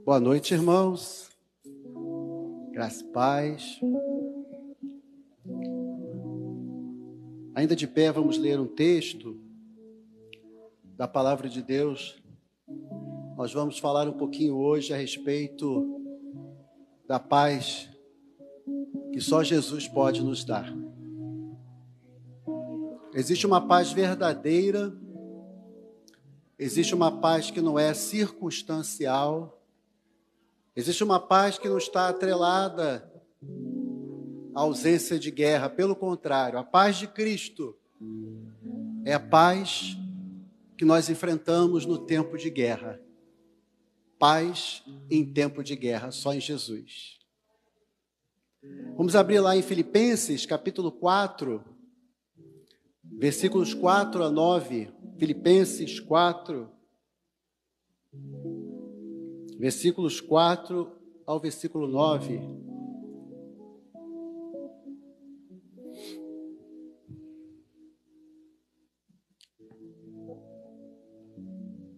Boa noite, irmãos. Graça e paz. Ainda de pé, vamos ler um texto da Palavra de Deus. Nós vamos falar um pouquinho hoje a respeito da paz que só Jesus pode nos dar. Existe uma paz verdadeira, existe uma paz que não é circunstancial, existe uma paz que não está atrelada à ausência de guerra. Pelo contrário, a paz de Cristo é a paz que nós enfrentamos no tempo de guerra. Paz em tempo de guerra, só em Jesus. Vamos abrir lá em Filipenses, capítulo 4, versículos 4 a 9. Filipenses 4, versículos 4 ao versículo 9.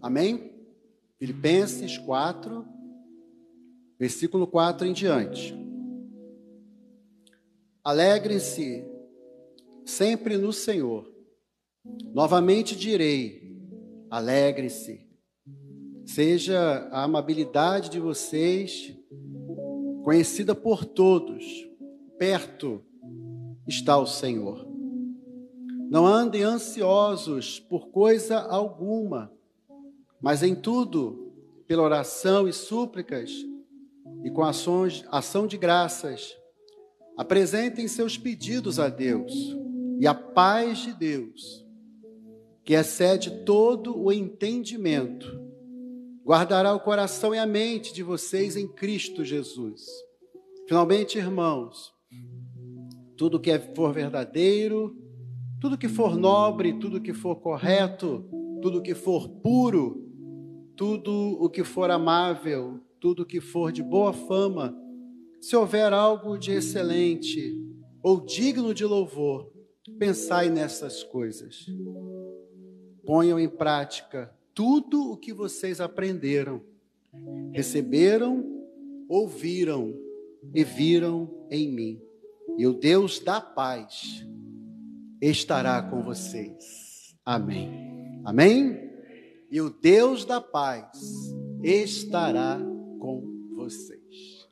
Amém? Filipenses 4, versículo 4 em diante. Alegrem-se sempre no Senhor. Novamente direi, alegrem-se. Seja a amabilidade de vocês conhecida por todos. Perto está o Senhor. Não andem ansiosos por coisa alguma, mas em tudo, pela oração e súplicas, e com ação de graças, apresentem seus pedidos a Deus, e a paz de Deus, que excede todo o entendimento, guardará o coração e a mente de vocês em Cristo Jesus. Finalmente, irmãos, tudo que for verdadeiro, tudo que for nobre, tudo que for correto, tudo que for puro, tudo o que for amável, tudo o que for de boa fama, se houver algo de excelente ou digno de louvor, pensai nessas coisas. Ponham em prática tudo o que vocês aprenderam, receberam, ouviram e viram em mim. E o Deus da paz estará com vocês. Amém. Amém? E o Deus da paz estará com vocês.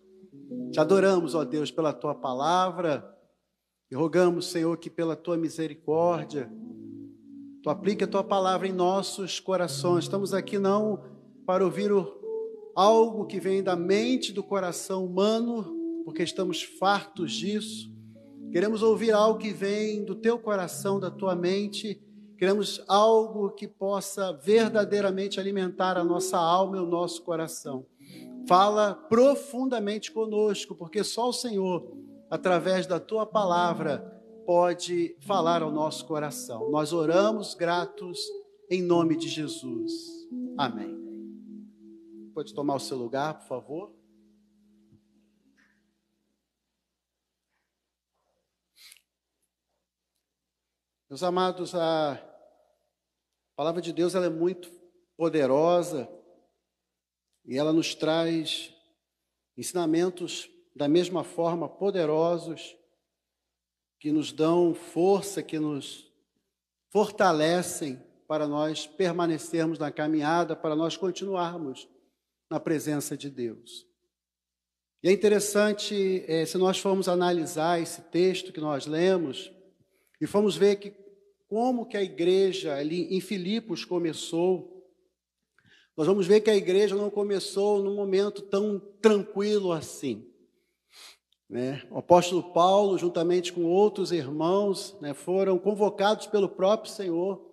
Te adoramos, ó Deus, pela Tua palavra e rogamos, Senhor, que pela Tua misericórdia Tu aplique a Tua palavra em nossos corações. Estamos aqui não para ouvir algo que vem da mente, do coração humano, porque estamos fartos disso. Queremos ouvir algo que vem do Teu coração, da Tua mente. Queremos algo que possa verdadeiramente alimentar a nossa alma e o nosso coração. Fala profundamente conosco, porque só o Senhor, através da Tua palavra, pode falar ao nosso coração. Nós oramos gratos em nome de Jesus. Amém. Pode tomar o seu lugar, por favor. Meus amados, a palavra de Deus ela é muito poderosa e ela nos traz ensinamentos da mesma forma poderosos que nos dão força, que nos fortalecem para nós permanecermos na caminhada, para nós continuarmos na presença de Deus. E é interessante, se nós formos analisar esse texto que nós lemos e formos ver que como que a igreja ali em Filipos começou, nós vamos ver que a igreja não começou num momento tão tranquilo assim. O apóstolo Paulo, juntamente com outros irmãos, foram convocados pelo próprio Senhor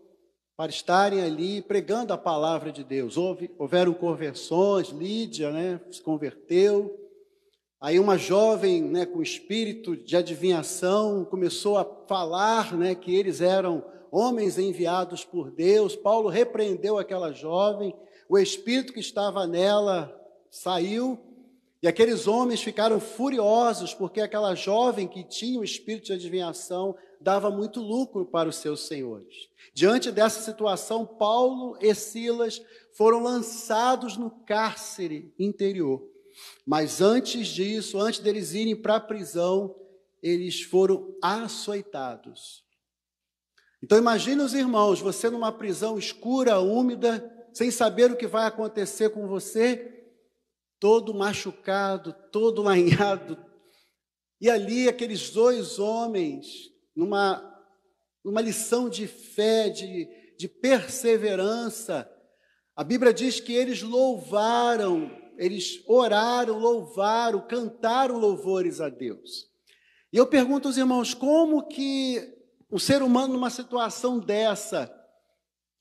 para estarem ali pregando a palavra de Deus. Houveram conversões, Lídia se converteu. Aí uma jovem com espírito de adivinhação começou a falar que eles eram homens enviados por Deus. Paulo repreendeu aquela jovem, o espírito que estava nela saiu. E aqueles homens ficaram furiosos, porque aquela jovem que tinha o espírito de adivinhação dava muito lucro para os seus senhores. Diante dessa situação, Paulo e Silas foram lançados no cárcere interior. Mas antes disso, antes deles irem para a prisão, eles foram açoitados. Então imagine os irmãos, você numa prisão escura, úmida, sem saber o que vai acontecer com você, todo machucado, todo lanhado. E ali aqueles dois homens, numa lição de fé, de perseverança, a Bíblia diz que eles louvaram, eles oraram, louvaram, cantaram louvores a Deus. E eu pergunto aos irmãos, como que um ser humano numa situação dessa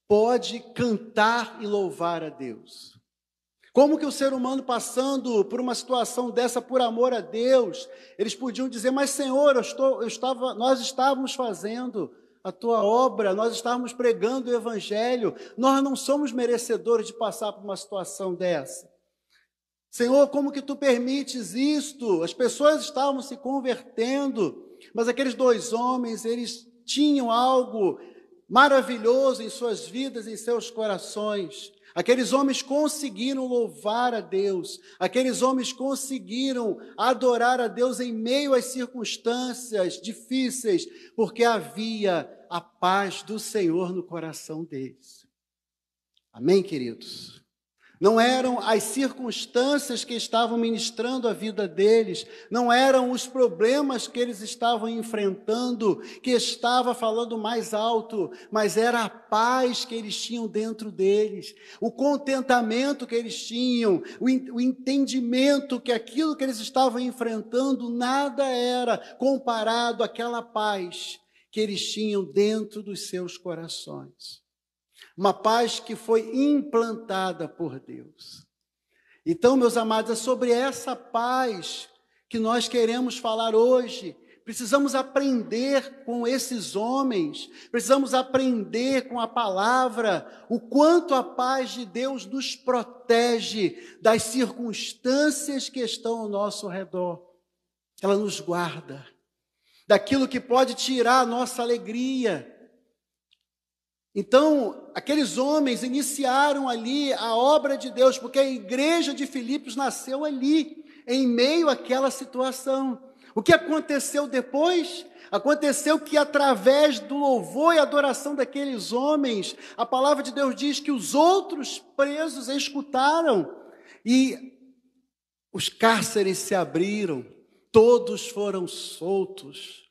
pode cantar e louvar a Deus? Como que o ser humano passando por uma situação dessa por amor a Deus, eles podiam dizer, mas Senhor, nós estávamos fazendo a tua obra, nós estávamos pregando o Evangelho, nós não somos merecedores de passar por uma situação dessa. Senhor, como que tu permites isto? As pessoas estavam se convertendo, mas aqueles dois homens, eles tinham algo maravilhoso em suas vidas, em seus corações. Aqueles homens conseguiram louvar a Deus, aqueles homens conseguiram adorar a Deus em meio às circunstâncias difíceis, porque havia a paz do Senhor no coração deles. Amém, queridos? Não eram as circunstâncias que estavam ministrando a vida deles, não eram os problemas que eles estavam enfrentando, que estava falando mais alto, mas era a paz que eles tinham dentro deles, o contentamento que eles tinham, o entendimento que aquilo que eles estavam enfrentando nada era comparado àquela paz que eles tinham dentro dos seus corações. Uma paz que foi implantada por Deus. Então, meus amados, é sobre essa paz que nós queremos falar hoje. Precisamos aprender com esses homens, precisamos aprender com a palavra, o quanto a paz de Deus nos protege das circunstâncias que estão ao nosso redor. Ela nos guarda daquilo que pode tirar a nossa alegria. Então, aqueles homens iniciaram ali a obra de Deus, porque a igreja de Filipos nasceu ali, em meio àquela situação. O que aconteceu depois? Aconteceu que através do louvor e adoração daqueles homens, a palavra de Deus diz que os outros presos escutaram e os cárceres se abriram, todos foram soltos.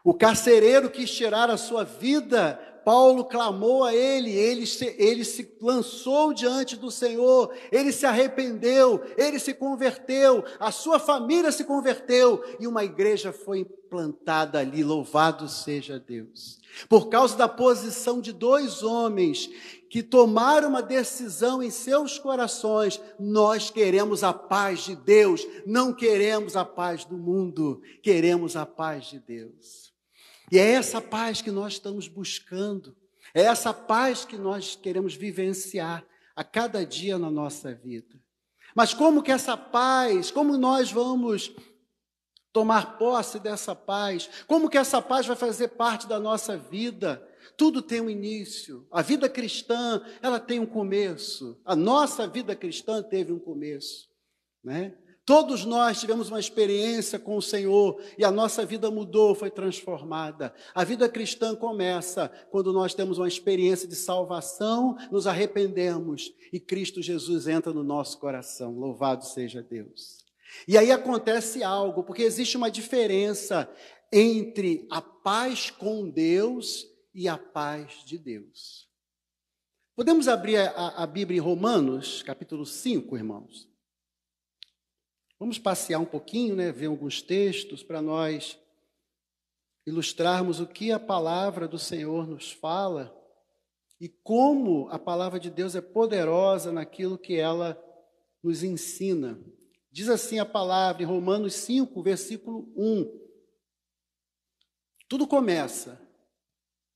O carcereiro quis tirar a sua vida, Paulo clamou a ele se lançou diante do Senhor, ele se arrependeu, ele se converteu, a sua família se converteu e uma igreja foi implantada ali, louvado seja Deus. Por causa da posição de dois homens que tomaram uma decisão em seus corações, nós queremos a paz de Deus, não queremos a paz do mundo, queremos a paz de Deus. E é essa paz que nós estamos buscando, é essa paz que nós queremos vivenciar a cada dia na nossa vida. Mas como que essa paz, como nós vamos tomar posse dessa paz? Como que essa paz vai fazer parte da nossa vida? Tudo tem um início. A vida cristã, ela tem um começo. A nossa vida cristã teve um começo, né? Todos nós tivemos uma experiência com o Senhor e a nossa vida mudou, foi transformada. A vida cristã começa quando nós temos uma experiência de salvação, nos arrependemos e Cristo Jesus entra no nosso coração. Louvado seja Deus. E aí acontece algo, porque existe uma diferença entre a paz com Deus e a paz de Deus. Podemos abrir a Bíblia em Romanos, capítulo 5, irmãos? Vamos passear um pouquinho, né, ver alguns textos para nós ilustrarmos o que a palavra do Senhor nos fala e como a palavra de Deus é poderosa naquilo que ela nos ensina. Diz assim a palavra em Romanos 5, versículo 1. Tudo começa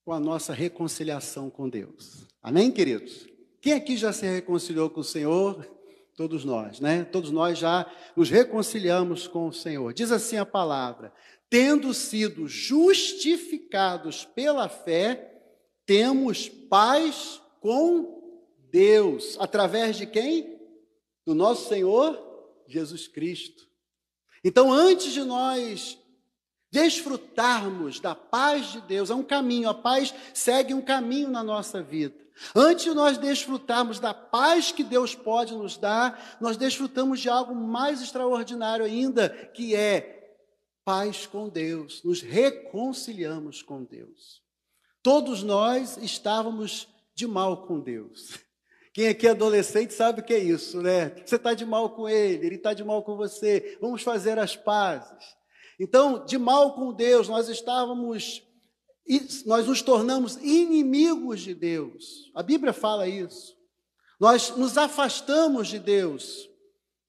com a nossa reconciliação com Deus. Amém, queridos? Quem aqui já se reconciliou com o Senhor? Todos nós, né? Todos nós já nos reconciliamos com o Senhor. Diz assim a palavra: tendo sido justificados pela fé, temos paz com Deus. Através de quem? Do nosso Senhor Jesus Cristo. Então, antes de nós desfrutarmos da paz de Deus, é um caminho, a paz segue um caminho na nossa vida. Antes de nós desfrutarmos da paz que Deus pode nos dar, nós desfrutamos de algo mais extraordinário ainda, que é paz com Deus. Nos reconciliamos com Deus. Todos nós estávamos de mal com Deus. Quem aqui é adolescente sabe o que é isso, né? Você está de mal com ele está de mal com você. Vamos fazer as pazes. Então, de mal com Deus, nós nos tornamos inimigos de Deus. A Bíblia fala isso. Nós nos afastamos de Deus.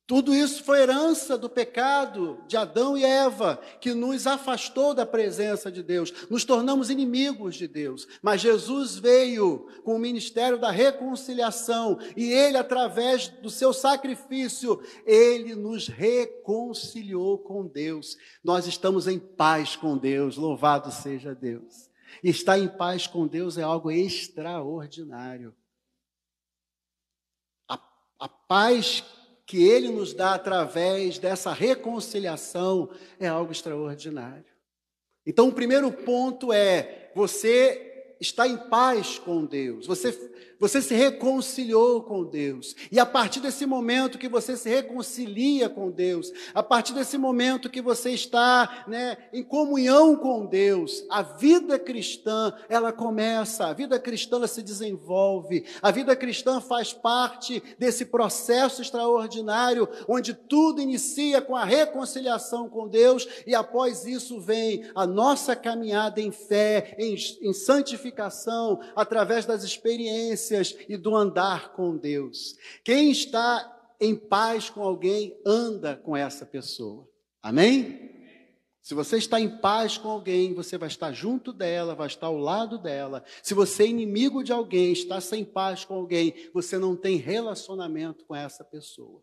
Tudo isso foi herança do pecado de Adão e Eva, que nos afastou da presença de Deus. Nos tornamos inimigos de Deus. Mas Jesus veio com o ministério da reconciliação e Ele, através do seu sacrifício, Ele nos reconciliou com Deus. Nós estamos em paz com Deus, louvado seja Deus. E estar em paz com Deus é algo extraordinário. A paz que Ele nos dá através dessa reconciliação é algo extraordinário. Então, o primeiro ponto é: você está em paz com Deus, você se reconciliou com Deus, e a partir desse momento que você se reconcilia com Deus, a partir desse momento que você está, em comunhão com Deus, a vida cristã, ela começa, a vida cristã ela se desenvolve, a vida cristã faz parte desse processo extraordinário, onde tudo inicia com a reconciliação com Deus, e após isso vem a nossa caminhada em fé, em santificação, através das experiências e do andar com Deus. Quem está em paz com alguém, anda com essa pessoa. Amém? Se você está em paz com alguém, você vai estar junto dela, vai estar ao lado dela. Se você é inimigo de alguém, está sem paz com alguém, você não tem relacionamento com essa pessoa.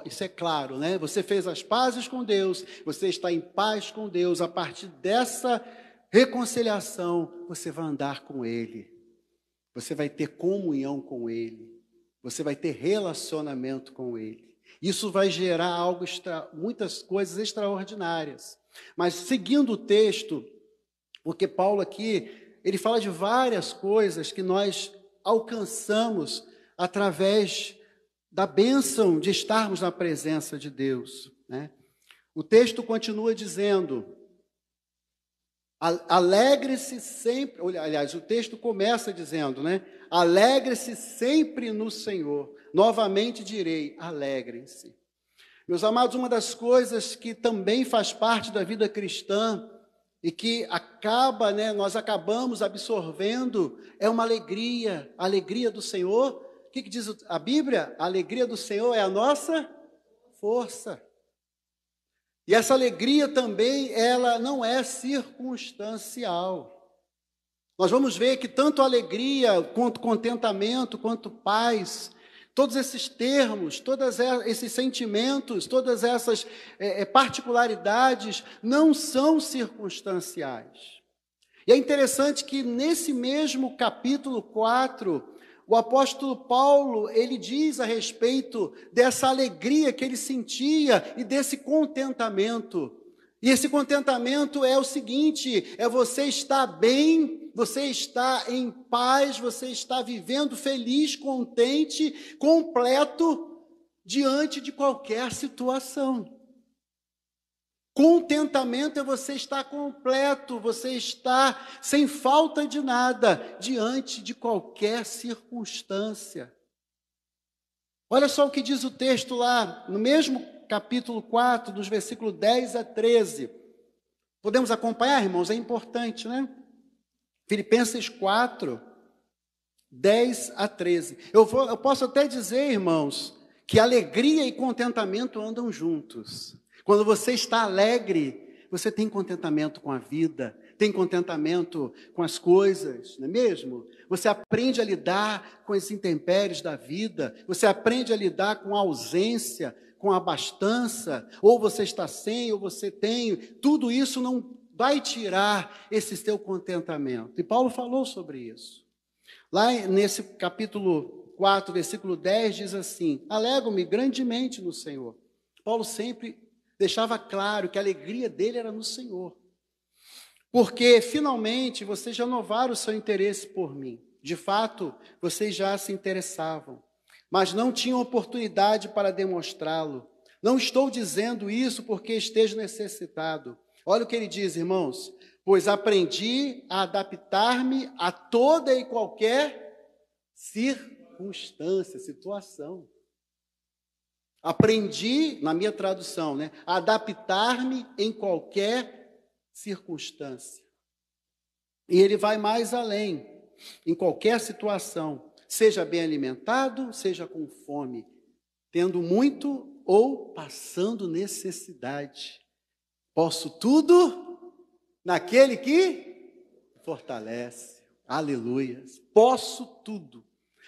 Isso é claro, né? Você fez as pazes com Deus, você está em paz com Deus. A partir dessa reconciliação, você vai andar com Ele. Você vai ter comunhão com Ele. Você vai ter relacionamento com Ele. Isso vai gerar muitas coisas extraordinárias. Mas seguindo o texto, porque Paulo aqui, ele fala de várias coisas que nós alcançamos através da bênção de estarmos na presença de Deus, né? O texto continua dizendo: alegre-se sempre, aliás, o texto começa dizendo, alegre-se sempre no Senhor. Novamente direi, alegrem-se. Meus amados, uma das coisas que também faz parte da vida cristã e que nós acabamos absorvendo é uma alegria, a alegria do Senhor. O que diz a Bíblia? A alegria do Senhor é a nossa força. E essa alegria também, ela não é circunstancial. Nós vamos ver que tanto alegria, quanto contentamento, quanto paz, todos esses termos, todos esses sentimentos, todas essas particularidades não são circunstanciais. E é interessante que nesse mesmo capítulo 4, o apóstolo Paulo, ele diz a respeito dessa alegria que ele sentia e desse contentamento. E esse contentamento é o seguinte: é você estar bem, você está em paz, você está vivendo feliz, contente, completo, diante de qualquer situação. Contentamento é você estar completo, você estar sem falta de nada, diante de qualquer circunstância. Olha só o que diz o texto lá, no mesmo capítulo 4, dos versículos 10 a 13. Podemos acompanhar, irmãos? É importante, né? Filipenses 4, 10 a 13. Eu posso até dizer, irmãos, que alegria e contentamento andam juntos. Quando você está alegre, você tem contentamento com a vida, tem contentamento com as coisas, não é mesmo? Você aprende a lidar com as intempéries da vida, você aprende a lidar com a ausência, com a abastança, ou você está sem, ou você tem, tudo isso não vai tirar esse seu contentamento. E Paulo falou sobre isso. Lá nesse capítulo 4, versículo 10, diz assim: alegro-me grandemente no Senhor. Paulo sempre deixava claro que a alegria dele era no Senhor. Porque, finalmente, vocês já renovaram o seu interesse por mim. De fato, vocês já se interessavam, mas não tinham oportunidade para demonstrá-lo. Não estou dizendo isso porque esteja necessitado. Olha o que ele diz, irmãos. Pois aprendi a adaptar-me a toda e qualquer circunstância, situação. Aprendi, na minha tradução, a adaptar-me em qualquer circunstância. E ele vai mais além, em qualquer situação, seja bem alimentado, seja com fome, tendo muito ou passando necessidade. Posso tudo naquele que fortalece. Aleluia. Posso tudo.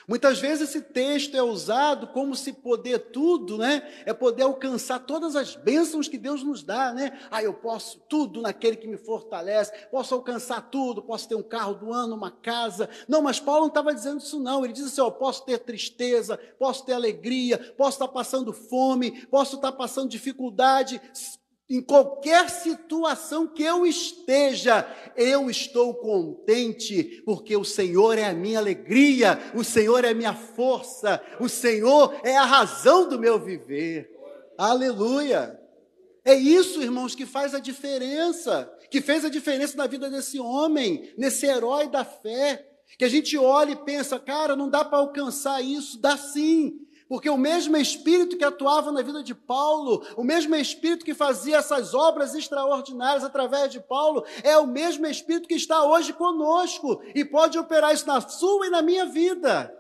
Muitas vezes esse texto é usado como se poder tudo, é poder alcançar todas as bênçãos que Deus nos dá, eu posso tudo naquele que me fortalece, posso alcançar tudo, posso ter um carro do ano, uma casa. Não, mas Paulo não estava dizendo isso não. Ele diz assim, eu posso ter tristeza, posso ter alegria, posso estar passando fome, posso estar passando dificuldade. Em qualquer situação que eu esteja, eu estou contente, porque o Senhor é a minha alegria, o Senhor é a minha força, o Senhor é a razão do meu viver. Aleluia! É isso, irmãos, que faz a diferença, que fez a diferença na vida desse homem, nesse herói da fé, que a gente olha e pensa, cara, não dá para alcançar isso, dá sim. Porque o mesmo Espírito que atuava na vida de Paulo, o mesmo Espírito que fazia essas obras extraordinárias através de Paulo, é o mesmo Espírito que está hoje conosco e pode operar isso na sua e na minha vida.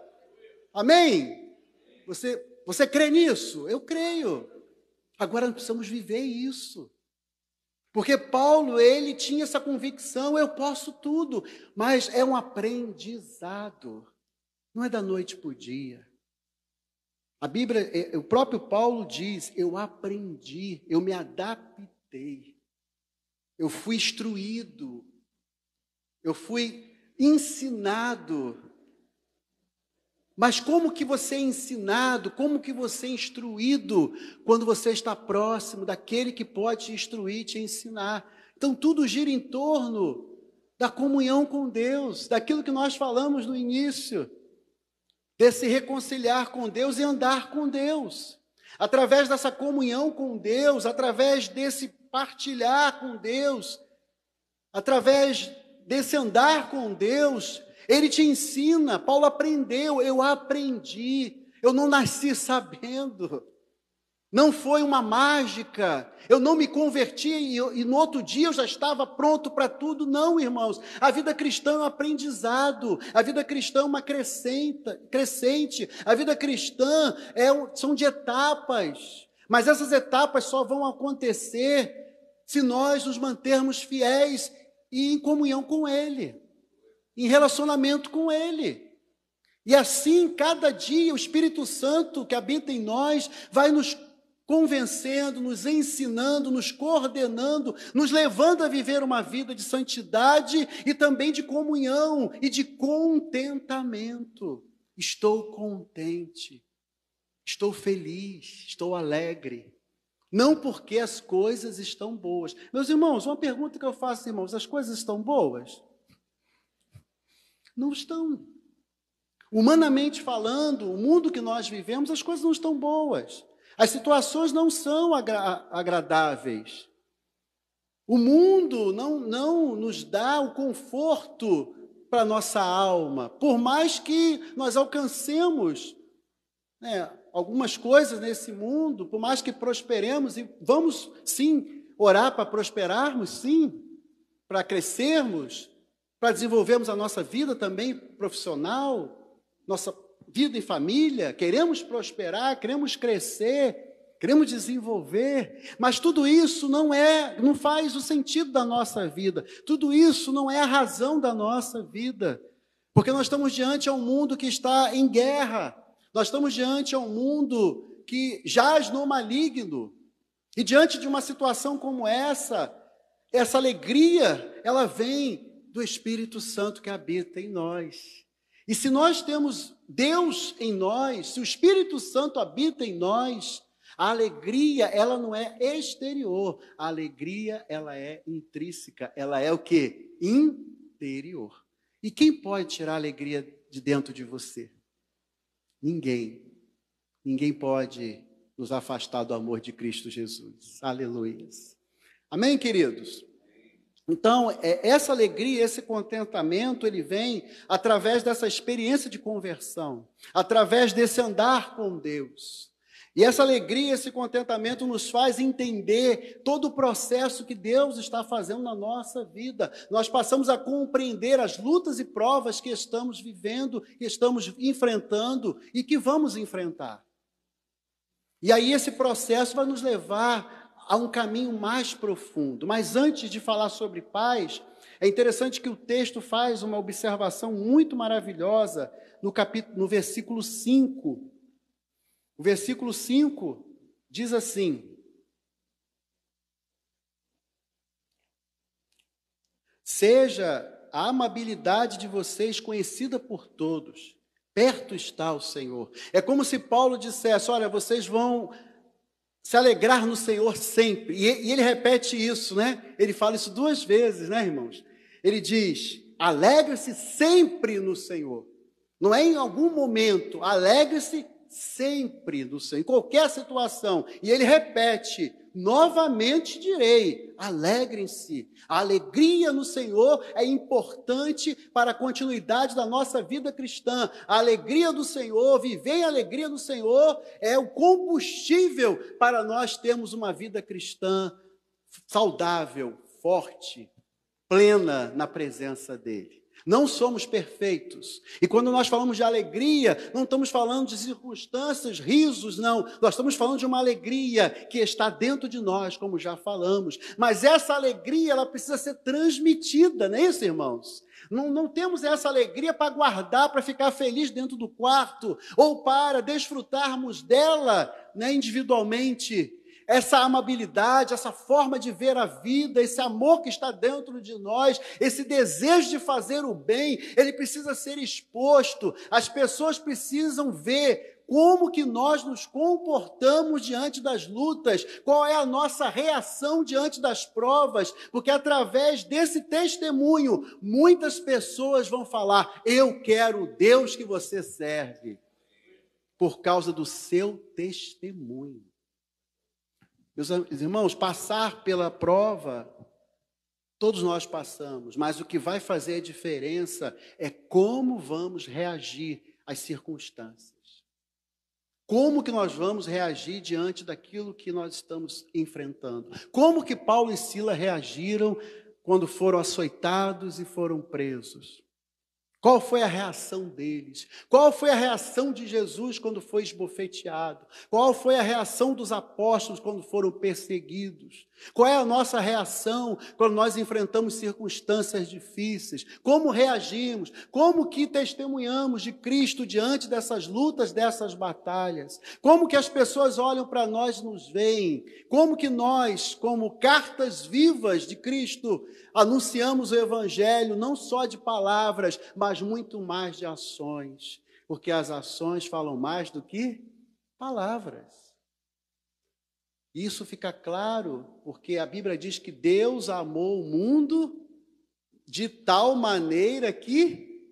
Amém? Você crê nisso? Eu creio. Agora nós precisamos viver isso. Porque Paulo, ele tinha essa convicção, eu posso tudo, mas é um aprendizado, não é da noite para o dia. A Bíblia, o próprio Paulo diz, eu aprendi, eu me adaptei, eu fui instruído, eu fui ensinado. Mas como que você é ensinado, como que você é instruído quando você está próximo daquele que pode te instruir, te ensinar? Então tudo gira em torno da comunhão com Deus, daquilo que nós falamos no início. De se reconciliar com Deus e andar com Deus. Através dessa comunhão com Deus, através desse partilhar com Deus, através desse andar com Deus, Ele te ensina. Paulo aprendeu, eu aprendi, eu não nasci sabendo. Não foi uma mágica, eu não me converti e no outro dia eu já estava pronto para tudo. Não, irmãos, a vida cristã é um aprendizado, a vida cristã é uma crescente, a vida cristã são de etapas, mas essas etapas só vão acontecer se nós nos mantermos fiéis e em comunhão com Ele, em relacionamento com Ele. E assim, cada dia, o Espírito Santo que habita em nós vai nos convencendo, nos ensinando, nos coordenando, nos levando a viver uma vida de santidade e também de comunhão e de contentamento. Estou contente, estou feliz, estou alegre. Não porque as coisas estão boas. Meus irmãos, uma pergunta que eu faço, irmãos, as coisas estão boas? Não estão. Humanamente falando, o mundo que nós vivemos, as coisas não estão boas. As situações não são agradáveis. O mundo não nos dá o conforto para a nossa alma. Por mais que nós alcancemos algumas coisas nesse mundo, por mais que prosperemos, e vamos sim orar para prosperarmos, sim, para crescermos, para desenvolvermos a nossa vida também profissional, nossa vida em família, queremos prosperar, queremos crescer, queremos desenvolver, mas tudo isso não faz o sentido da nossa vida, tudo isso não é a razão da nossa vida, porque nós estamos diante de um mundo que está em guerra, nós estamos diante de um mundo que jaz no maligno, e diante de uma situação como essa alegria, ela vem do Espírito Santo que habita em nós. E se nós temos Deus em nós, se o Espírito Santo habita em nós, a alegria, ela não é exterior, a alegria, ela é intrínseca, ela é o quê? Interior. E quem pode tirar a alegria de dentro de você? Ninguém. Ninguém pode nos afastar do amor de Cristo Jesus. Aleluia. Amém, queridos? Então, essa alegria, esse contentamento, ele vem através dessa experiência de conversão, através desse andar com Deus. E essa alegria, esse contentamento nos faz entender todo o processo que Deus está fazendo na nossa vida. Nós passamos a compreender as lutas e provas que estamos vivendo, que estamos enfrentando e que vamos enfrentar. E aí esse processo vai nos levar a um caminho mais profundo. Mas antes de falar sobre paz, é interessante que o texto faz uma observação muito maravilhosa no versículo 5. O versículo 5 diz assim: seja a amabilidade de vocês conhecida por todos, perto está o Senhor. É como se Paulo dissesse, olha, vocês vão se alegrar no Senhor sempre. E ele repete isso, né? Ele fala isso 2 vezes, né, irmãos? Ele diz, alegre-se sempre no Senhor. Não é em algum momento, alegre-se sempre no Senhor, em qualquer situação. E ele repete, novamente direi, alegrem-se. A alegria no Senhor é importante para a continuidade da nossa vida cristã. A alegria do Senhor, viver em alegria no Senhor, é o combustível para nós termos uma vida cristã saudável, forte, plena na presença dEle. Não somos perfeitos. E quando nós falamos de alegria, não estamos falando de circunstâncias, risos, não. Nós estamos falando de uma alegria que está dentro de nós, como já falamos. Mas essa alegria, ela precisa ser transmitida, não é isso, irmãos? Não temos essa alegria para guardar, para ficar feliz dentro do quarto, ou para desfrutarmos dela, né, individualmente. Essa amabilidade, essa forma de ver a vida, esse amor que está dentro de nós, esse desejo de fazer o bem, ele precisa ser exposto. As pessoas precisam ver como que nós nos comportamos diante das lutas, qual é a nossa reação diante das provas, porque através desse testemunho, muitas pessoas vão falar, eu quero o Deus que você serve, por causa do seu testemunho. Meus irmãos, passar pela prova, todos nós passamos, mas o que vai fazer a diferença é como vamos reagir às circunstâncias. Como que nós vamos reagir diante daquilo que nós estamos enfrentando? Como que Paulo e Silas reagiram quando foram açoitados e foram presos? Qual foi a reação deles? Qual foi a reação de Jesus quando foi esbofeteado? Qual foi a reação dos apóstolos quando foram perseguidos? Qual é a nossa reação quando nós enfrentamos circunstâncias difíceis? Como reagimos? Como que testemunhamos de Cristo diante dessas lutas, dessas batalhas? Como que as pessoas olham para nós e nos veem? Como que nós, como cartas vivas de Cristo, anunciamos o Evangelho não só de palavras, mas muito mais de ações, porque as ações falam mais do que palavras. Isso fica claro, porque a Bíblia diz que Deus amou o mundo de tal maneira que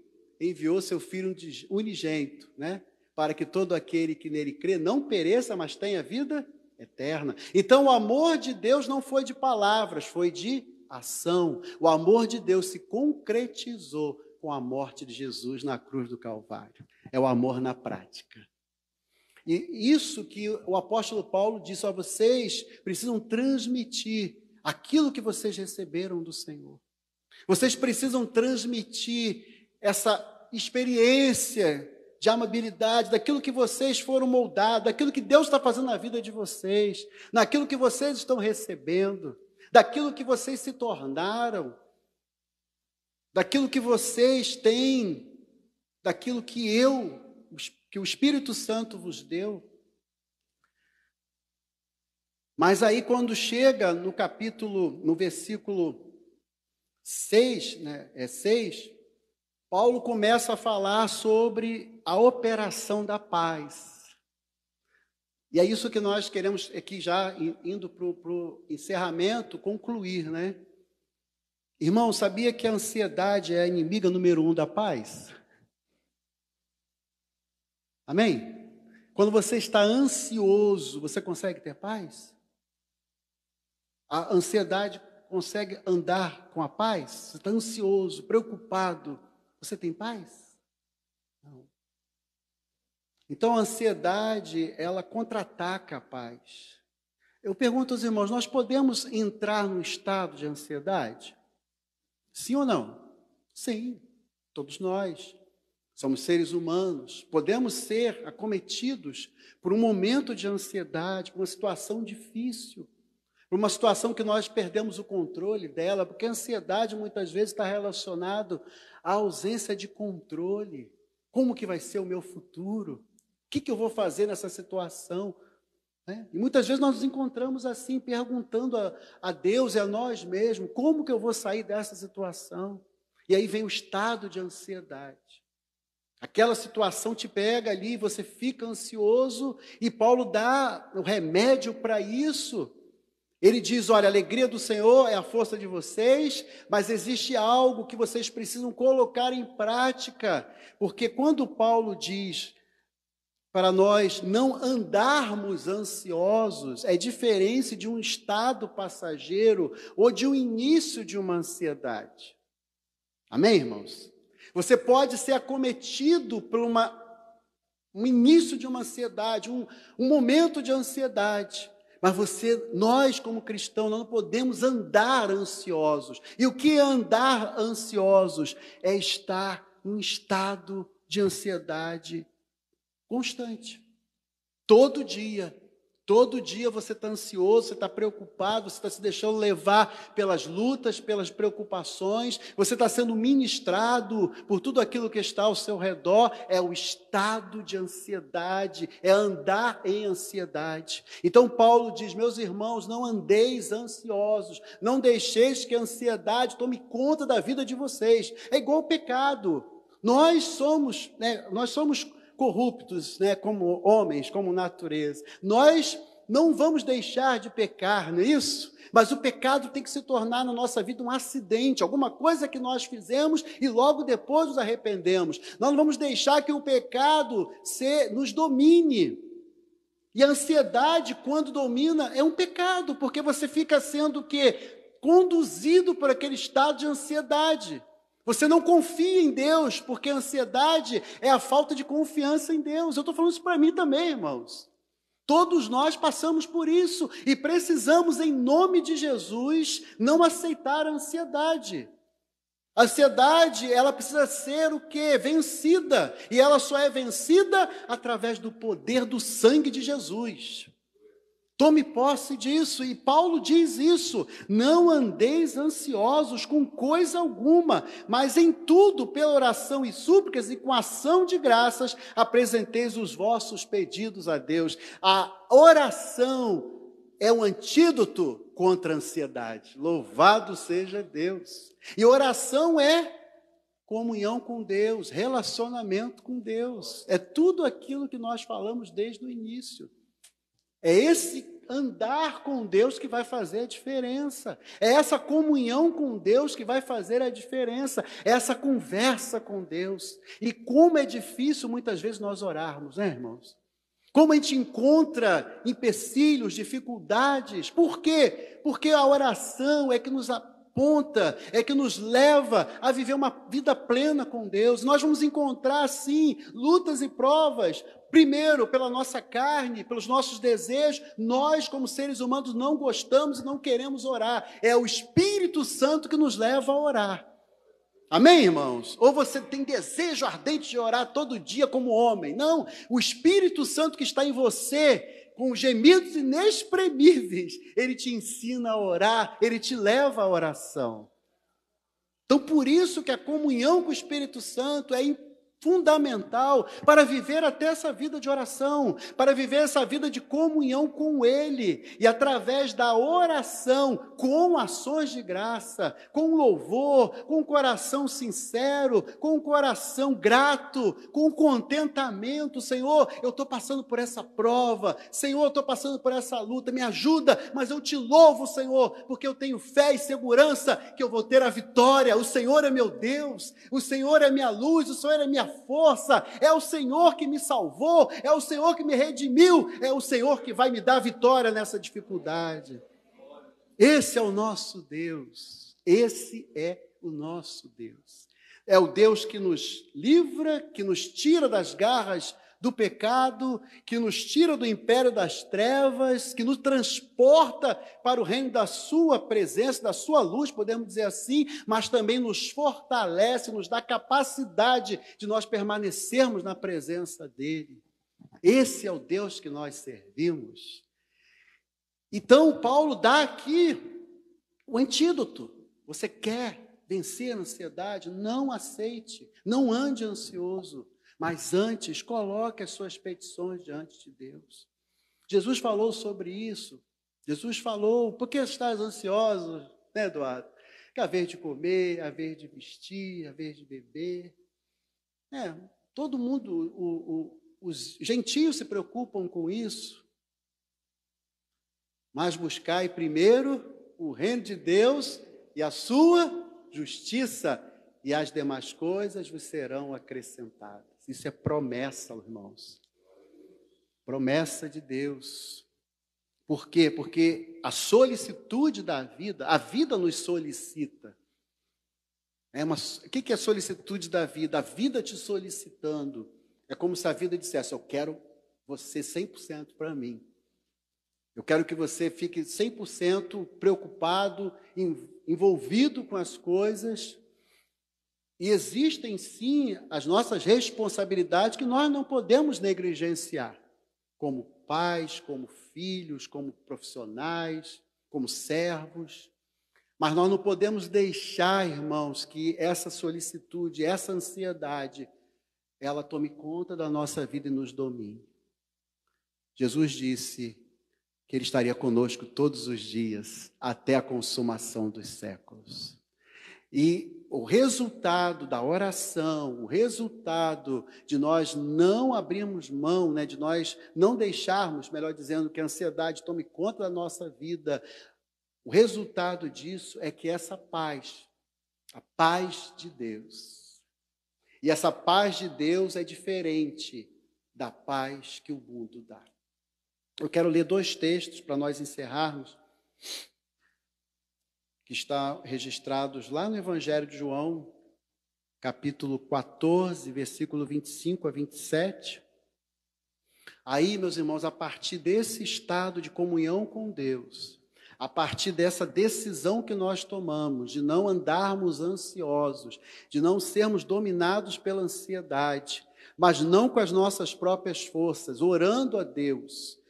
enviou seu Filho unigênito, né? Para que todo aquele que nele crê não pereça, mas tenha vida eterna. Então o amor de Deus não foi de palavras, foi de ação. O amor de Deus se concretizou com a morte de Jesus na cruz do Calvário. É o amor na prática. E isso que o apóstolo Paulo disse a vocês, precisam transmitir aquilo que vocês receberam do Senhor. Vocês precisam transmitir essa experiência de amabilidade, daquilo que vocês foram moldados, daquilo que Deus está fazendo na vida de vocês, naquilo que vocês estão recebendo, daquilo que vocês se tornaram, daquilo que vocês têm, daquilo que o Espírito Santo vos deu. Mas aí quando chega no versículo 6, 6, Paulo começa a falar sobre a operação da paz. E é isso que nós queremos aqui já, indo para o encerramento, concluir, né? Irmão, sabia que a ansiedade é a inimiga número 1 da paz? Amém? Quando você está ansioso, você consegue ter paz? A ansiedade consegue andar com a paz? Você está ansioso, preocupado, você tem paz? Não. Então a ansiedade, ela contra-ataca a paz. Eu pergunto aos irmãos, nós podemos entrar num estado de ansiedade? Sim ou não? Sim, todos nós. Somos seres humanos, podemos ser acometidos por um momento de ansiedade, por uma situação difícil, por uma situação que nós perdemos o controle dela, porque a ansiedade muitas vezes está relacionada à ausência de controle. Como que vai ser o meu futuro? O que eu vou fazer nessa situação? E muitas vezes nós nos encontramos assim, perguntando a Deus e a nós mesmos, como que eu vou sair dessa situação? E aí vem o estado de ansiedade. Aquela situação te pega ali, você fica ansioso, e Paulo dá o remédio para isso. Ele diz, olha, a alegria do Senhor é a força de vocês, mas existe algo que vocês precisam colocar em prática, porque quando Paulo diz para nós não andarmos ansiosos, é diferente de um estado passageiro ou de um início de uma ansiedade. Amém, irmãos? Você pode ser acometido por um início de uma ansiedade, um momento de ansiedade. Mas nós como cristãos, não podemos andar ansiosos. E o que é andar ansiosos? É estar num estado de ansiedade constante. Todo dia você está ansioso, você está preocupado, você está se deixando levar pelas lutas, pelas preocupações, você está sendo ministrado por tudo aquilo que está ao seu redor. É o estado de ansiedade, é andar em ansiedade. Então Paulo diz, meus irmãos, não andeis ansiosos, não deixeis que a ansiedade tome conta da vida de vocês. É igual ao pecado. Nós somos corruptos, como homens, como natureza. Nós não vamos deixar de pecar, não é isso? Mas o pecado tem que se tornar na nossa vida um acidente, alguma coisa que nós fizemos e logo depois nos arrependemos. Nós não vamos deixar que o pecado nos domine. E a ansiedade, quando domina, é um pecado, porque você fica sendo o quê? Conduzido por aquele estado de ansiedade. Você não confia em Deus, porque a ansiedade é a falta de confiança em Deus. Eu estou falando isso para mim também, irmãos. Todos nós passamos por isso e precisamos, em nome de Jesus, não aceitar a ansiedade. A ansiedade, ela precisa ser o quê? Vencida. E ela só é vencida através do poder do sangue de Jesus. Tome posse disso, e Paulo diz isso, não andeis ansiosos com coisa alguma, mas em tudo, pela oração e súplicas e com ação de graças, apresenteis os vossos pedidos a Deus. A oração é um antídoto contra a ansiedade, louvado seja Deus. E oração é comunhão com Deus, relacionamento com Deus, é tudo aquilo que nós falamos desde o início. É esse andar com Deus que vai fazer a diferença. É essa comunhão com Deus que vai fazer a diferença. É essa conversa com Deus. E como é difícil muitas vezes nós orarmos, né, irmãos? Como a gente encontra empecilhos, dificuldades. Por quê? Porque a oração é que nos aponta, é que nos leva a viver uma vida plena com Deus. Nós vamos encontrar, sim, lutas e provas. Primeiro, pela nossa carne, pelos nossos desejos. Nós, como seres humanos, não gostamos e não queremos orar. É o Espírito Santo que nos leva a orar. Amém, irmãos? Ou você tem desejo ardente de orar todo dia como homem? Não, o Espírito Santo que está em você, com gemidos inexprimíveis, ele te ensina a orar, ele te leva à oração. Então, por isso que a comunhão com o Espírito Santo é fundamental para viver até essa vida de oração, para viver essa vida de comunhão com Ele, e através da oração, com ações de graça, com louvor, com coração sincero, com coração grato, com contentamento. Senhor, eu estou passando por essa prova, Senhor, eu estou passando por essa luta, me ajuda, mas eu te louvo, Senhor, porque eu tenho fé e segurança que eu vou ter a vitória. O Senhor é meu Deus, o Senhor é minha luz, o Senhor é minha força, é o Senhor que me salvou, é o Senhor que me redimiu, é o Senhor que vai me dar vitória nessa dificuldade. Esse é o nosso Deus, esse é o nosso Deus. É o Deus que nos livra, que nos tira das garras do pecado, que nos tira do império das trevas, que nos transporta para o reino da sua presença, da sua luz, podemos dizer assim, mas também nos fortalece, nos dá capacidade de nós permanecermos na presença dele. Esse é o Deus que nós servimos. Então, Paulo dá aqui o antídoto. Você quer vencer a ansiedade? Não aceite, não ande ansioso. Mas antes, coloque as suas petições diante de Deus. Jesus falou sobre isso. Jesus falou, por que estás ansioso, né, Eduardo? Que a vez de comer, a vez de vestir, a vez de beber. Todo mundo, os gentios se preocupam com isso. Mas buscai primeiro o reino de Deus e a sua justiça, e as demais coisas vos serão acrescentadas. Isso é promessa, irmãos. Promessa de Deus. Por quê? Porque a solicitude da vida, a vida nos solicita. O que é a solicitude da vida? A vida te solicitando. É como se a vida dissesse, eu quero você 100% para mim. Eu quero que você fique 100% preocupado, envolvido com as coisas. E existem, sim, as nossas responsabilidades que nós não podemos negligenciar, como pais, como filhos, como profissionais, como servos. Mas nós não podemos deixar, irmãos, que essa solicitude, essa ansiedade, ela tome conta da nossa vida e nos domine. Jesus disse que Ele estaria conosco todos os dias, até a consumação dos séculos. E o resultado da oração, o resultado de nós não abrirmos mão, de nós não deixarmos, melhor dizendo, que a ansiedade tome conta da nossa vida, o resultado disso é que essa paz, a paz de Deus, e essa paz de Deus é diferente da paz que o mundo dá. Eu quero ler 2 textos para nós encerrarmos, que estão registrados lá no Evangelho de João, capítulo 14, versículo 25 a 27. Aí, meus irmãos, a partir desse estado de comunhão com Deus, a partir dessa decisão que nós tomamos, de não andarmos ansiosos, de não sermos dominados pela ansiedade, mas não com as nossas próprias forças, orando a Deus,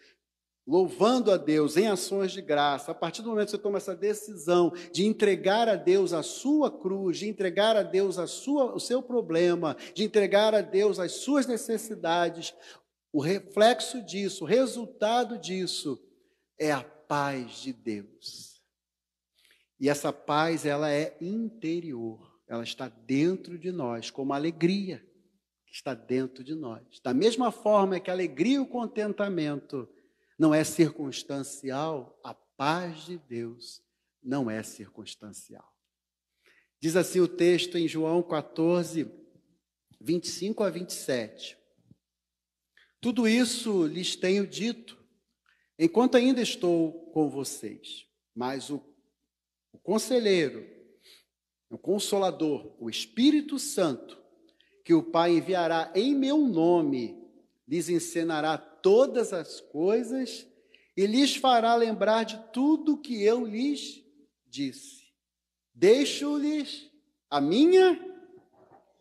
louvando a Deus em ações de graça, a partir do momento que você toma essa decisão de entregar a Deus a sua cruz, de entregar a Deus o seu problema, de entregar a Deus as suas necessidades, o reflexo disso, o resultado disso é a paz de Deus. E essa paz, ela é interior, ela está dentro de nós, como a alegria que está dentro de nós. Da mesma forma que a alegria e o contentamento não é circunstancial, a paz de Deus não é circunstancial. Diz assim o texto em João 14, 25 a 27. Tudo isso lhes tenho dito, enquanto ainda estou com vocês. Mas o conselheiro, o consolador, o Espírito Santo, que o Pai enviará em meu nome, lhes ensinará todas as coisas e lhes fará lembrar de tudo o que eu lhes disse. Deixo-lhes a minha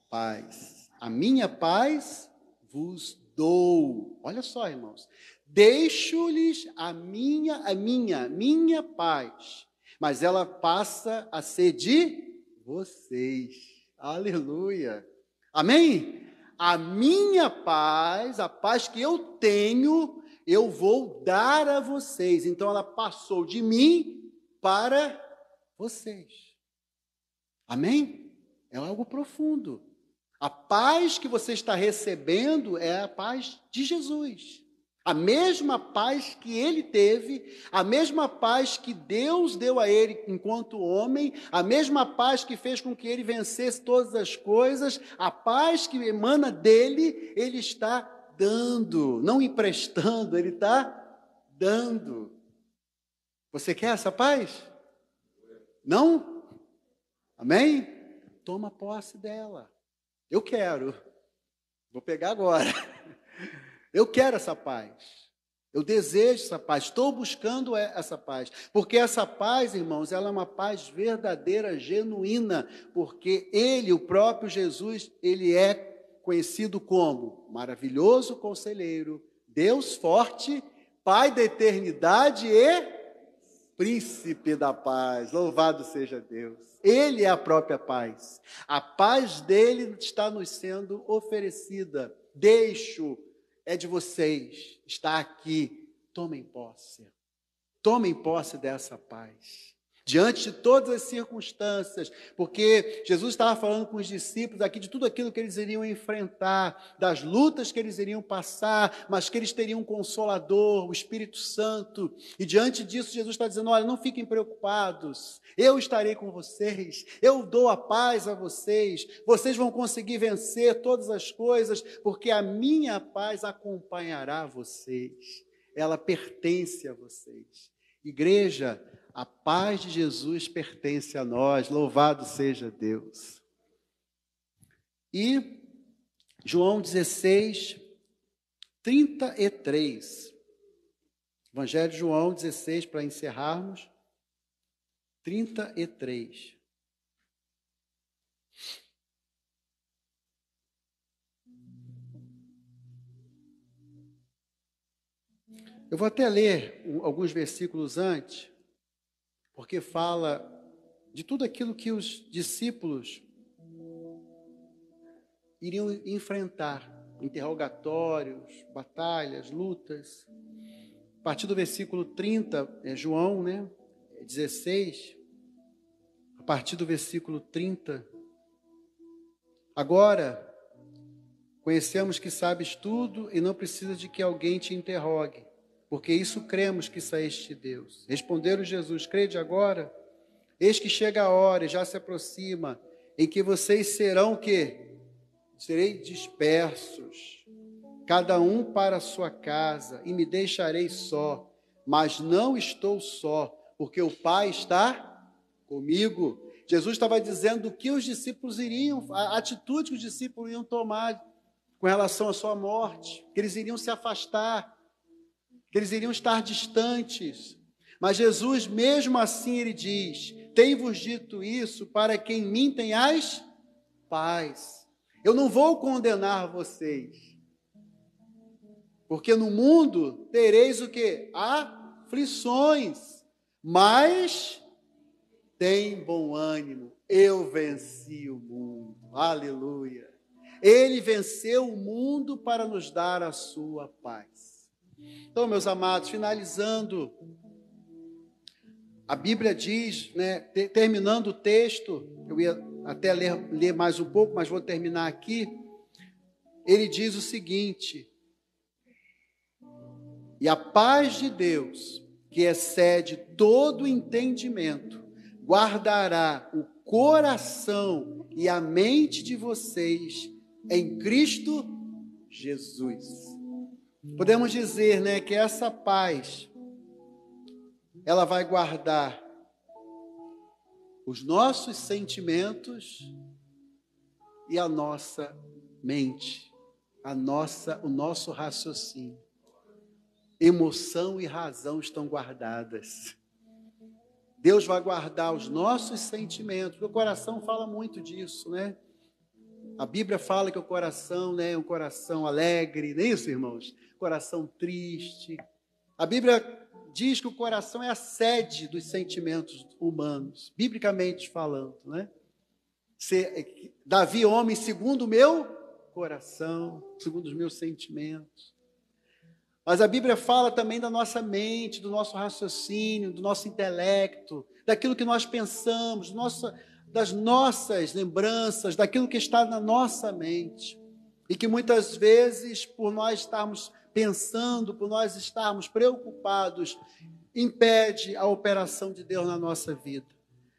paz. A minha paz vos dou. Olha só, irmãos. Deixo-lhes a minha paz. Mas ela passa a ser de vocês. Aleluia. Amém? A minha paz, a paz que eu tenho, eu vou dar a vocês. Então ela passou de mim para vocês. Amém? É algo profundo. A paz que você está recebendo é a paz de Jesus. A mesma paz que ele teve, a mesma paz que Deus deu a ele enquanto homem, a mesma paz que fez com que ele vencesse todas as coisas, a paz que emana dele, ele está dando, não emprestando, ele está dando. Você quer essa paz? Não? Amém? Toma posse dela. Eu quero. Vou pegar agora. Eu quero essa paz. Eu desejo essa paz. Estou buscando essa paz. Porque essa paz, irmãos, ela é uma paz verdadeira, genuína. Porque ele, o próprio Jesus, ele é conhecido como maravilhoso conselheiro, Deus forte, Pai da eternidade e príncipe da paz. Louvado seja Deus. Ele é a própria paz. A paz dele está nos sendo oferecida. Deixo, é de vocês, está aqui. Tomem posse. Tomem posse dessa paz. Diante de todas as circunstâncias, porque Jesus estava falando com os discípulos aqui de tudo aquilo que eles iriam enfrentar, das lutas que eles iriam passar, mas que eles teriam um Consolador, o Espírito Santo. E diante disso, Jesus está dizendo, olha, não fiquem preocupados, eu estarei com vocês, eu dou a paz a vocês, vocês vão conseguir vencer todas as coisas, porque a minha paz acompanhará vocês, ela pertence a vocês. Igreja, a paz de Jesus pertence a nós, louvado seja Deus. E João 16, 33. Evangelho de João 16, para encerrarmos. 33. Eu vou até ler alguns versículos antes, porque fala de tudo aquilo que os discípulos iriam enfrentar, interrogatórios, batalhas, lutas. A partir do versículo 30, João, 16, a partir do versículo 30. Agora, conhecemos que sabes tudo e não precisa de que alguém te interrogue. Porque isso cremos que saíste de Deus. Responderam Jesus, crede agora? Eis que chega a hora e já se aproxima, em que vocês serão o quê? Serei dispersos, cada um para a sua casa, e me deixarei só. Mas não estou só, porque o Pai está comigo. Jesus estava dizendo o que os discípulos iriam, a atitude que os discípulos iriam tomar com relação à sua morte, que eles iriam se afastar, que eles iriam estar distantes. Mas Jesus, mesmo assim, ele diz, tenho-vos dito isso para que em mim tenhais paz. Eu não vou condenar vocês, porque no mundo tereis o quê? Aflições, mas tem bom ânimo, eu venci o mundo, aleluia. Ele venceu o mundo para nos dar a sua paz. Então, meus amados, finalizando, a Bíblia diz, terminando o texto, eu ia até ler mais um pouco, mas vou terminar aqui. Ele diz o seguinte: e a paz de Deus, que excede todo entendimento, guardará o coração e a mente de vocês em Cristo Jesus. Podemos dizer, que essa paz, ela vai guardar os nossos sentimentos e a nossa mente, o nosso raciocínio. Emoção e razão estão guardadas. Deus vai guardar os nossos sentimentos. O coração fala muito disso, A Bíblia fala que o coração, né, é um coração alegre, não é isso, irmãos? Coração triste. A Bíblia diz que o coração é a sede dos sentimentos humanos, biblicamente falando, né? Davi, homem segundo o meu coração, segundo os meus sentimentos. Mas a Bíblia fala também da nossa mente, do nosso raciocínio, do nosso intelecto, daquilo que nós pensamos, das nossas lembranças, daquilo que está na nossa mente. E que muitas vezes, por nós estarmos pensando, por nós estarmos preocupados, impede a operação de Deus na nossa vida.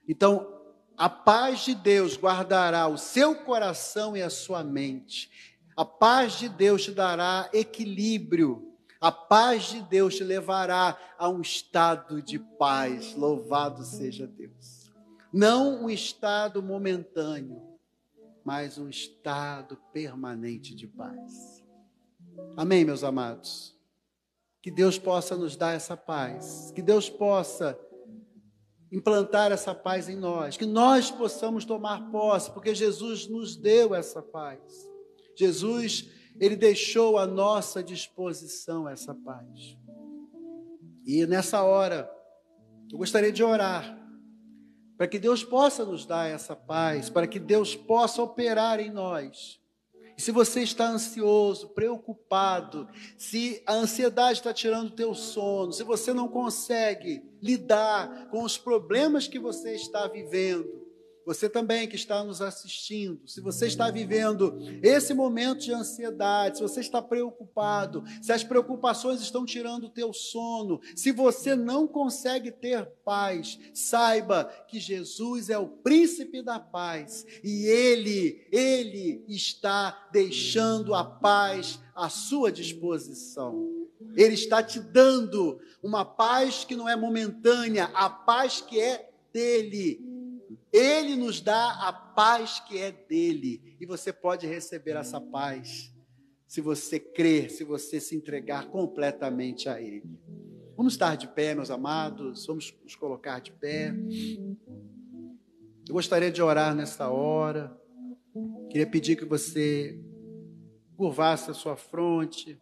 Então, a paz de Deus guardará o seu coração e a sua mente. A paz de Deus te dará equilíbrio. A paz de Deus te levará a um estado de paz. Louvado seja Deus. Não um estado momentâneo, mas um estado permanente de paz. Amém, meus amados? Que Deus possa nos dar essa paz. Que Deus possa implantar essa paz em nós, que nós possamos tomar posse, porque Jesus nos deu essa paz. Jesus, ele deixou à nossa disposição essa paz. E nessa hora, eu gostaria de orar, para que Deus possa nos dar essa paz, para que Deus possa operar em nós. E se você está ansioso, preocupado, se a ansiedade está tirando o teu sono, se você não consegue lidar com os problemas que você está vivendo, você também que está nos assistindo, se você está vivendo esse momento de ansiedade, se você está preocupado, se as preocupações estão tirando o teu sono, se você não consegue ter paz, saiba que Jesus é o príncipe da paz e Ele está deixando a paz à sua disposição. Ele está te dando uma paz que não é momentânea, a paz que é dele. Ele nos dá a paz que é dele. E você pode receber essa paz se você crer, se você se entregar completamente a ele. Vamos estar de pé, meus amados. Vamos nos colocar de pé. Eu gostaria de orar nessa hora. Queria pedir que você curvasse a sua fronte,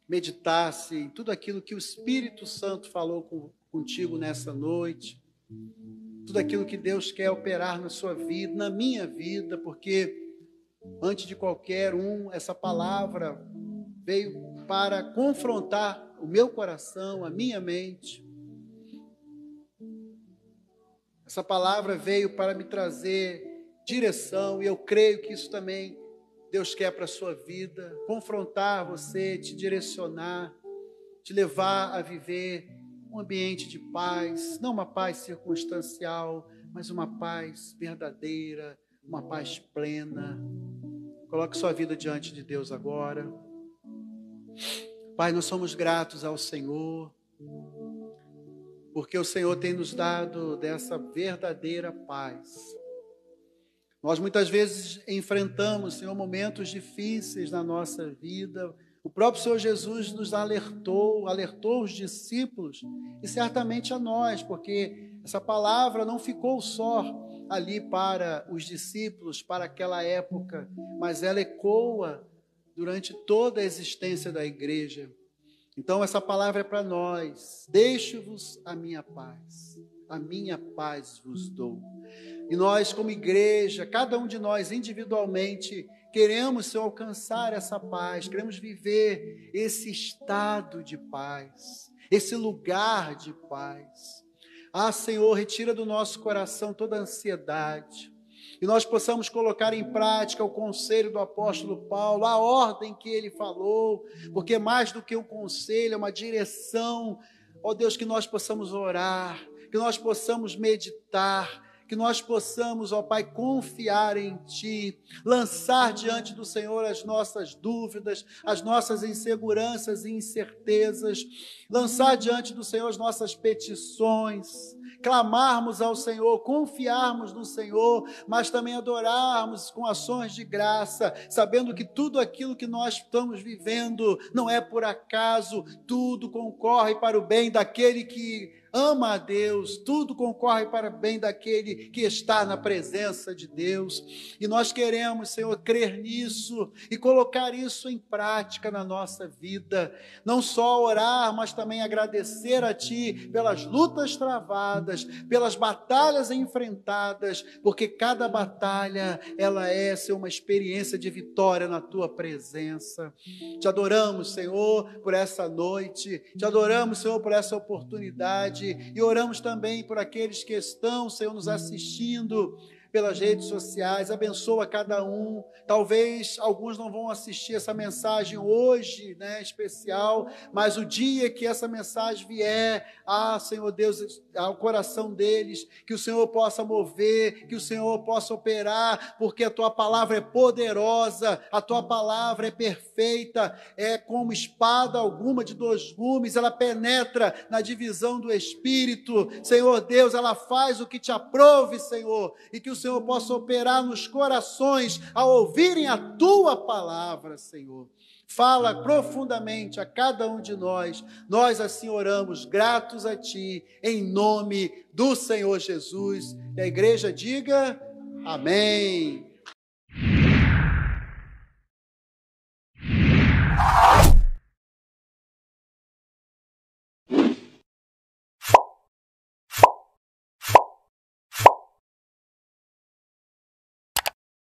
meditasse em tudo aquilo que o Espírito Santo falou contigo nessa noite. Tudo aquilo que Deus quer operar na sua vida, na minha vida, porque antes de qualquer essa palavra veio para confrontar o meu coração, a minha mente. Essa palavra veio para me trazer direção e eu creio que isso também Deus quer para a sua vida, confrontar você, te direcionar, te levar a viver um ambiente de paz, não uma paz circunstancial, mas uma paz verdadeira, uma paz plena. Coloque sua vida diante de Deus agora. Pai, nós somos gratos ao Senhor, porque o Senhor tem nos dado dessa verdadeira paz. Nós muitas vezes enfrentamos, Senhor, momentos difíceis na nossa vida. O próprio Senhor Jesus nos alertou os discípulos e certamente a nós, porque essa palavra não ficou só ali para os discípulos, para aquela época, mas ela ecoa durante toda a existência da igreja. Então essa palavra é para nós. Deixo-vos a minha paz vos dou. E nós como igreja, cada um de nós individualmente, queremos, Senhor, alcançar essa paz, queremos viver esse estado de paz, esse lugar de paz. Ah, Senhor, retira do nosso coração toda a ansiedade, e nós possamos colocar em prática o conselho do apóstolo Paulo, a ordem que ele falou, porque mais do que um conselho, é uma direção. Ó Deus, que nós possamos orar, que nós possamos meditar, que nós possamos, ó Pai, confiar em Ti, lançar diante do Senhor as nossas dúvidas, as nossas inseguranças e incertezas, lançar diante do Senhor as nossas petições, clamarmos ao Senhor, confiarmos no Senhor, mas também adorarmos com ações de graça, sabendo que tudo aquilo que nós estamos vivendo não é por acaso, tudo concorre para o bem daquele que ama a Deus, tudo concorre para o bem daquele que está na presença de Deus. E nós queremos, Senhor, crer nisso e colocar isso em prática na nossa vida. Não só orar, mas também agradecer a Ti pelas lutas travadas, pelas batalhas enfrentadas, porque cada batalha, ela é, Senhor, uma experiência de vitória na Tua presença. Te adoramos, Senhor, por essa noite, te adoramos, Senhor, por essa oportunidade, e oramos também por aqueles que estão, Senhor, nos assistindo pelas redes sociais. Abençoa cada um. Talvez alguns não vão assistir essa mensagem hoje, né, especial, mas o dia que essa mensagem vier, Senhor Deus, ao coração deles, que o Senhor possa mover, que o Senhor possa operar, porque a Tua palavra é poderosa, a Tua palavra é perfeita, é como espada alguma de 2 gumes, ela penetra na divisão do Espírito. Senhor Deus, ela faz o que te aprouve, Senhor, e que o Senhor possa operar nos corações ao ouvirem a Tua palavra, Senhor. Fala profundamente a cada um de nós. Nós assim oramos, gratos a Ti, em nome do Senhor Jesus. E a igreja diga amém.